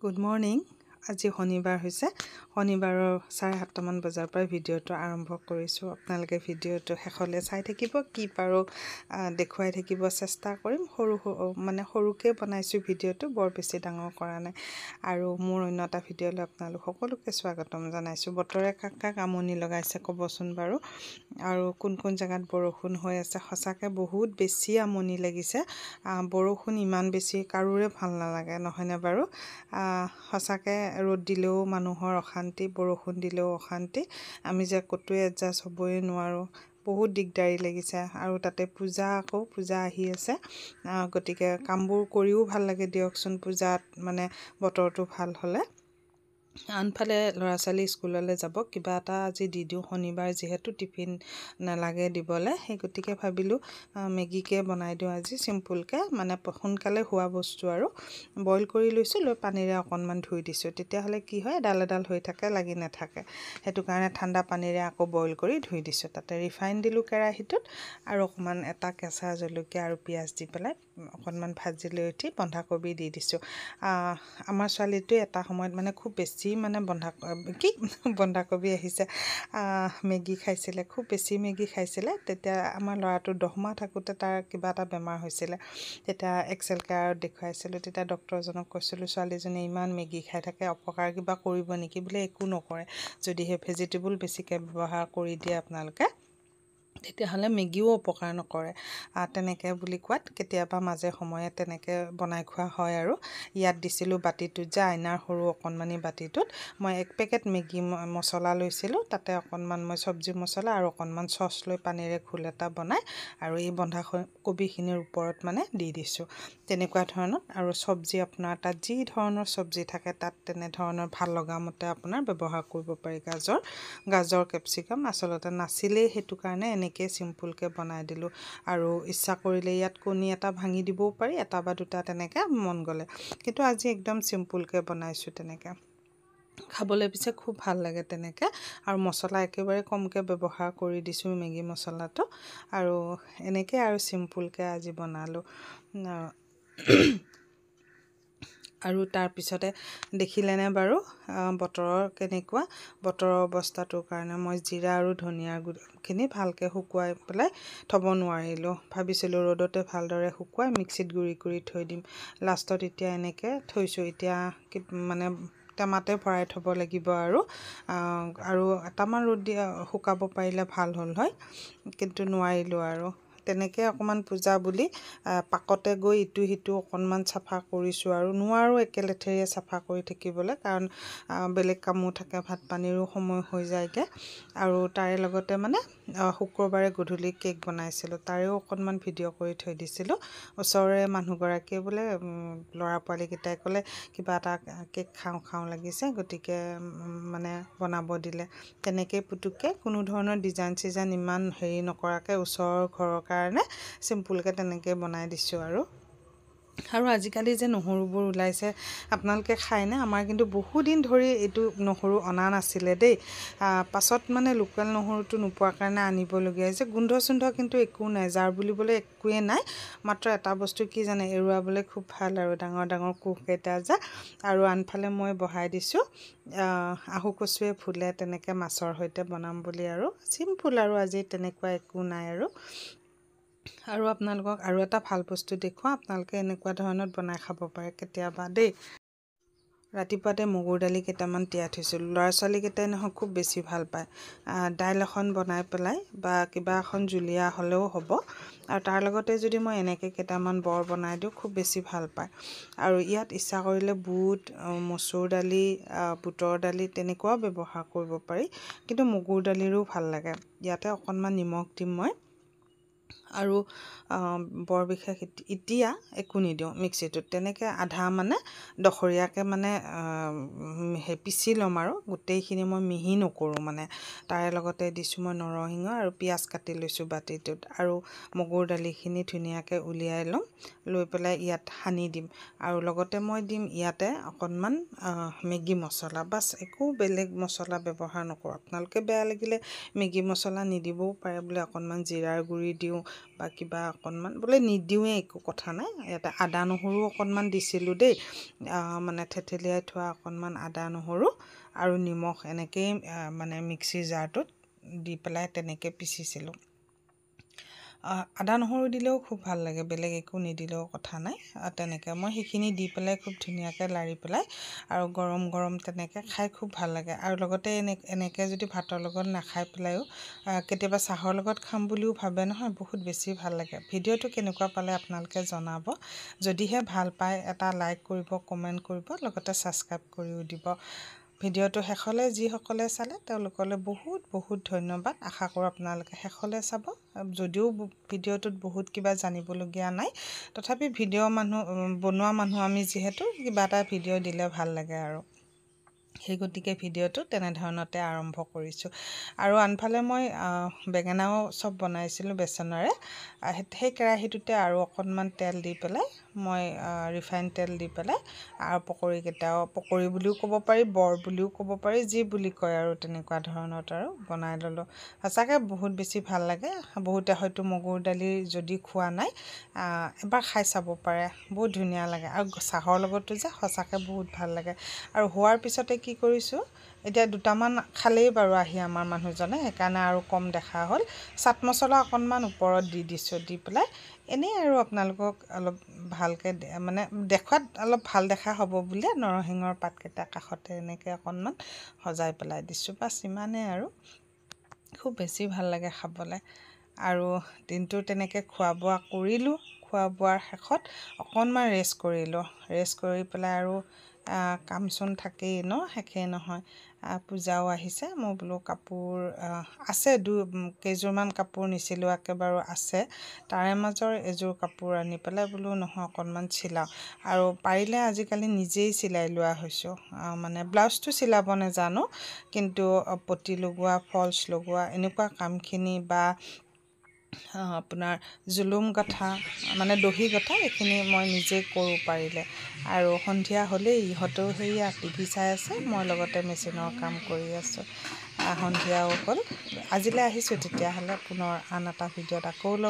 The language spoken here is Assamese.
Good morning. আজি শনিবাৰ হৈছে। শনিবাৰৰ 7:30 মান বজাৰ পৰা ভিডিঅ'টো আৰম্ভ কৰিছোঁ। আপোনালোকে ভিডিঅ'টো শেষলৈ চাই থাকিব, কি পাৰোঁ দেখুৱাই থাকিব চেষ্টা কৰিম। সৰুকৈ বনাইছোঁ ভিডিঅ'টো, বৰ বেছি ডাঙৰ কৰা নাই। আৰু মোৰ অন্য এটা ভিডিঅ'লৈ আপোনালোক সকলোকে স্বাগতম জনাইছোঁ। বতৰে কাক কাক আমনি লগাইছে ক'বচোন বাৰু। আৰু কোন কোন জেগাত বৰষুণ হৈ আছে, সঁচাকৈ বহুত বেছি আমনি লাগিছে। বৰষুণ ইমান বেছি কাৰোৰে ভাল নালাগে, নহয়নে বাৰু? সঁচাকৈ ৰ'দ দিলেও মানুহৰ অশান্তি, বৰষুণ দিলেও অশান্তি। আমি যে ক'তোৱে এডজাষ্ট হ'বই নোৱাৰোঁ, বহুত দিগদাৰী লাগিছে। আৰু তাতে পূজা আহি আছে, গতিকে কামবোৰ কৰিও ভাল লাগে দিয়কচোন পূজাত, মানে বতৰটো ভাল হ'লে। আনফালে ল'ৰা ছোৱালী স্কুললৈ যাব, কিবা এটা আজি দি দিওঁ, শনিবাৰ যিহেতু টিফিন নালাগে দিবলৈ, সেই গতিকে ভাবিলোঁ মেগীকে বনাই দিওঁ আজি চিম্পুলকৈ, মানে সোনকালে হোৱা বস্তু আৰু। বইল কৰি লৈছোঁ, লৈ পানীৰে অকণমান ধুই দিছোঁ। তেতিয়াহ'লে কি হয়, এডাল এডাল হৈ থাকে, লাগি নাথাকে। সেইটো কাৰণে ঠাণ্ডা পানীৰে আকৌ বইল কৰি ধুই দিছোঁ। তাতে ৰিফাইন দিলোঁ কেৰাহীটোত, আৰু অকণমান এটা কেঁচা জলকীয়া আৰু পিঁয়াজ দি পেলাই অকণমান ভাজি লৈ উঠি বন্ধাকবি দি দিছোঁ। আমাৰ ছোৱালীটোৱে এটা সময়ত মানে খুব বেছি মানে বন্ধাকবি আহিছে, মেগী খাইছিলে, খুব বেছি মেগী খাইছিলে। তেতিয়া আমাৰ ল'ৰাটো 10 মাহ থাকোঁতে তাৰ কিবা এটা বেমাৰ হৈছিলে। তেতিয়া এক্সেল কেয়াৰত দেখুৱাইছিলোঁ। তেতিয়া ডক্তৰজনক কৈছিলোঁ, ছোৱালীজনীয়ে ইমান মেগী খাই থাকে, অপকাৰ কিবা কৰিব নেকি? বোলে একো নকৰে, যদিহে ভেজিটেবল বেছিকৈ ব্যৱহাৰ কৰি দিয়ে আপোনালোকে, তেতিয়াহ'লে মেগীও অপকাৰ নকৰে। তেনেকৈ বুলি কোৱাত কেতিয়াবা মাজে সময়ে তেনেকৈ বনাই খোৱা হয়। আৰু ইয়াত দিছিলোঁ বাতিটোত যে, আইনাৰ সৰু অকণমানি বাতিটোত মই 1 পেকেট মেগী মছলা লৈছিলোঁ। তাতে অকণমান মই চব্জি মছলা আৰু অকণমান চচ লৈ পানীৰে ঘোল এটা বনাই আৰু এই বন্ধাকবিখিনিৰ ওপৰত মানে দি দিছোঁ, তেনেকুৱা ধৰণৰ। আৰু চব্জি আপোনাৰ তাত যি ধৰণৰ চব্জি থাকে, তাত তেনেধৰণৰ ভাল লগা মতে আপোনাৰ ব্যৱহাৰ কৰিব পাৰি। গাজৰ কেপচিকাম আচলতে নাছিলেই, সেইটো কাৰণে এনেকৈ চিম্পুলকৈ বনাই দিলোঁ। আৰু ইচ্ছা কৰিলে ইয়াত কণী এটা ভাঙি দিবও পাৰি, এটা বা দুটা তেনেকৈ মন গ'লে। কিন্তু আজি একদম চিম্পুলকৈ বনাইছোঁ তেনেকৈ। খাবলৈ পিছে খুব ভাল লাগে তেনেকৈ। আৰু মছলা একেবাৰে কমকৈ ব্যৱহাৰ কৰি দিছোঁ, মেগী মছলাটো। আৰু এনেকৈ আৰু চিম্পুলকৈ আজি বনালোঁ। আৰু তাৰপিছতে দেখিলেনে বাৰু বতৰৰ কেনেকুৱা? বতৰৰ অৱস্থাটোৰ কাৰণে মই জিৰা আৰু ধনিয়াৰ গুড়িখিনি ভালকৈ শুকুৱাই পেলাই থ'ব নোৱাৰিলোঁ। ভাবিছিলোঁ ৰ'দতে ভালদৰে শুকুৱাই মিক্সিত গুড়ি কৰি থৈ দিম। লাষ্টত এতিয়া এনেকৈ থৈছোঁ। এতিয়া মানে টেমাতে ভৰাই থ'ব লাগিব। আৰু এটামান ৰ'দ শুকাব পাৰিলে ভাল হ'ল হয়, কিন্তু নোৱাৰিলোঁ। আৰু তেনেকৈ অকণমান পূজা বুলি পাকতে গৈ ইটো সিটো অকণমান চাফা কৰিছোঁ। আৰু নোৱাৰোঁ একে লেঠেৰিয়ে চাফা কৰি থাকিবলৈ, কাৰণ বেলেগ কামো থাকে, ভাত পানীৰো সময় হৈ যায়গৈ। আৰু তাৰে লগতে মানে শুক্ৰবাৰে গধূলি কেক বনাইছিলোঁ, তাৰেও অকণমান ভিডিঅ' কৰি থৈ দিছিলোঁ। ওচৰৰে মানুহগৰাকীয়ে বোলে, ল'ৰা পোৱালীকেইটাই ক'লে কিবা এটা কেক খাওঁ লাগিছে, গতিকে মানে বনাব দিলে। তেনেকৈ পুতুককৈ কোনো ধৰণৰ ডিজাইন চিজাইন ইমান হেৰি নকৰাকৈ ওচৰৰ ঘৰৰ কাৰণে চিম্পুলকৈ তেনেকৈ বনাই দিছোঁ। আৰু আজিকালি যে নহৰুবোৰ ওলাইছে, আপোনালোকে খায়নে? আমাৰ কিন্তু বহুদিন ধৰি এইটো নহৰু অনা নাছিলে দেই। পাছত মানে লোকেল নহৰুটো নোপোৱাৰ কাৰণে আনিবলগীয়া হৈছে। গোন্ধ চোন্ধ কিন্তু একো নাই, জাৰ বুলিবলৈ একোৱেই নাই। মাত্ৰ এটা বস্তু কি জানে, এৰুৱাবলৈ খুব ভাল, আৰু ডাঙৰ ডাঙৰ কোষকেইটা যে। আৰু আনফালে মই বহাই দিছোঁ আহু কচুৱে ফুলে, তেনেকৈ মাছৰ সৈতে বনাম বুলি। আৰু চিম্পুল, আৰু আজি তেনেকুৱা একো নাই। আৰু আপোনালোকক আৰু এটা ভাল বস্তু দেখুৱাওঁ, আপোনালোকে এনেকুৱা ধৰণত বনাই খাব পাৰে কেতিয়াবা দেই। ৰাতিপুৱাতে মগুৰ দালি কেইটামান তিয়াই থৈছিলোঁ। ল'ৰা ছোৱালীকেইটাই নহয় খুব বেছি ভাল পায়। দাইল এখন বনাই পেলাই বা কিবা এখন জুলীয়া হ'লেও হ'ব, আৰু তাৰ লগতে যদি মই এনেকৈ কেইটামান বৰ বনাই দিওঁ, খুব বেছি ভাল পায়। আৰু ইয়াত ইচ্ছা কৰিলে বুট, মচুৰ দালি, বুটৰ দালি তেনেকুৱাও ব্যৱহাৰ কৰিব পাৰি, কিন্তু মগুৰ দালিৰো ভাল লাগে। ইয়াতে অকণমান নিমখ দিম মই। আৰু বৰ বিশেষ এতিয়া একো নিদিওঁ মিক্সিটোত, তেনেকৈ আধা মানে দখৰীয়াকৈ মানে পিচি ল'ম। আৰু গোটেইখিনি মই মিহি নকৰোঁ মানে। তাৰে লগতে দিছোঁ মই নৰসিংহ আৰু পিঁয়াজ কাটি লৈছোঁ বাতিটোত। আৰু মগুৰ দালিখিনি ধুনীয়াকৈ উলিয়াই ল'ম, লৈ পেলাই ইয়াত সানি দিম। আৰু লগতে মই দিম ইয়াতে অকণমান মেগী মছলা, বাছ, একো বেলেগ মছলা ব্যৱহাৰ নকৰোঁ। আপোনালোকে বেয়া লাগিলে মেগী মছলা নিদিবও পাৰে, বোলে অকণমান জিৰাৰ গুড়ি দিওঁ, বা কিবা অকণমান বোলে নিদিওঁৱে একো কথা নাই ইয়াতে আদা নহৰু অকণমান দিছিলোঁ দেই মানে থেতেলিয়াই থোৱা অকণমান আদা নহৰু আৰু নিমখ এনেকেই মানে মিক্সিৰ জাৰটোত দি পেলাই তেনেকৈ পিচিছিলোঁ আদা নহৰু দিলেও খুব ভাল লাগে বেলেগ একো নিদিলেও কথা নাই তেনেকৈ মই সেইখিনি দি পেলাই খুব ধুনীয়াকৈ লাৰি পেলাই আৰু গৰম গৰম তেনেকৈ খাই খুব ভাল লাগে আৰু লগতে এনেকৈ যদি ভাতৰ লগত নাখাই পেলাইও কেতিয়াবা চাহৰ লগত খাম বুলিও ভাবে নহয় বহুত বেছি ভাল লাগে ভিডিঅ'টো কেনেকুৱা পালে আপোনালোকে জনাব যদিহে ভাল পায় এটা লাইক কৰিব কমেণ্ট কৰিব লগতে ছাবস্ক্ৰাইব কৰিও দিব ভিডিঅ'টো শেষলৈ যিসকলে চালে তেওঁলোকলৈ বহুত বহুত ধন্যবাদ আশা কৰোঁ আপোনালোকে শেষলৈ চাব যদিও ভিডিঅ'টোত বহুত কিবা জানিবলগীয়া নাই তথাপি ভিডিঅ' বনোৱা মানুহ আমি যিহেতু কিবা এটা ভিডিঅ' দিলে ভাল লাগে আৰু সেই গতিকে ভিডিঅ'টো তেনেধৰণতে আৰম্ভ কৰিছোঁ আৰু আনফালে মই বেঙেনাও চব বনাইছিলোঁ বেচনেৰে সেই কেৰাহীটোতে আৰু অকণমান তেল দি পেলাই মই ৰিফাইন তেল দি পেলাই আৰু পকৰিকেইটাও পকৰি বুলিও ক'ব পাৰি বৰ বুলিও ক'ব পাৰি যি বুলি কয় আৰু তেনেকুৱা ধৰণত আৰু বনাই ল'লোঁ সঁচাকৈ বহুত বেছি ভাল লাগে বহুতে হয়তো মগুৰ দালি যদি খোৱা নাই এবাৰ খাই চাব পাৰে বহুত ধুনীয়া লাগে আৰু চাহৰ লগতো যে সঁচাকৈ বহুত ভাল লাগে আৰু হোৱাৰ পিছতে কি কৰিছোঁ এতিয়া দুটামান খালেই বাৰু আহি আমাৰ মানুহজনে সেইকাৰণে আৰু কম দেখা হ'ল চাট মছলা অকণমান ওপৰত দি দিছোঁ দি পেলাই এনেই আৰু আপোনালোকক অলপ ভালকৈ মানে দেখুৱাত অলপ ভাল দেখা হ'ব বুলিয়ে নৰসিংহৰ পাতকেইটা কাষতে এনেকৈ অকণমান সজাই পেলাই দিছোঁ বাছ ইমানেই আৰু খুব বেছি ভাল লাগে খাবলৈ আৰু দিনটো তেনেকৈ খোৱা বোৱা কৰিলোঁ খোৱা বোৱাৰ শেষত অকণমান ৰেষ্ট কৰিলোঁ ৰেষ্ট কৰি পেলাই আৰু কামচোন থাকেই ন শেষেই নহয় পূজাও আহিছে মই বোলো কাপোৰ আছে কেইযোৰমান কাপোৰ নিচিলোৱাকৈ বাৰু আছে তাৰে মাজৰ এযোৰ কাপোৰ আনি পেলাই বোলো নহয় অকণমান চিলাওঁ আৰু পাৰিলে আজিকালি নিজেই চিলাই লোৱা হৈছোঁ মানে ব্লাউজটো চিলাব নাজানো কিন্তু পটি লগোৱা ফলছ লগোৱা এনেকুৱা কামখিনি বা আপোনাৰ জুলুম গঠা মানে দহি গঠা এইখিনি মই নিজেই কৰোঁ পাৰিলে আৰু সন্ধিয়া হ'লেই ইহঁতেও সেয়া টিভি চাই আছে মই লগতে মেচিনৰ কাম কৰি আছোঁ সন্ধিয়াও হ'ল আজিলৈ আহিছোঁ তেতিয়াহ'লে পুনৰ আন এটা ভিডিঅ'ত আকৌ লগ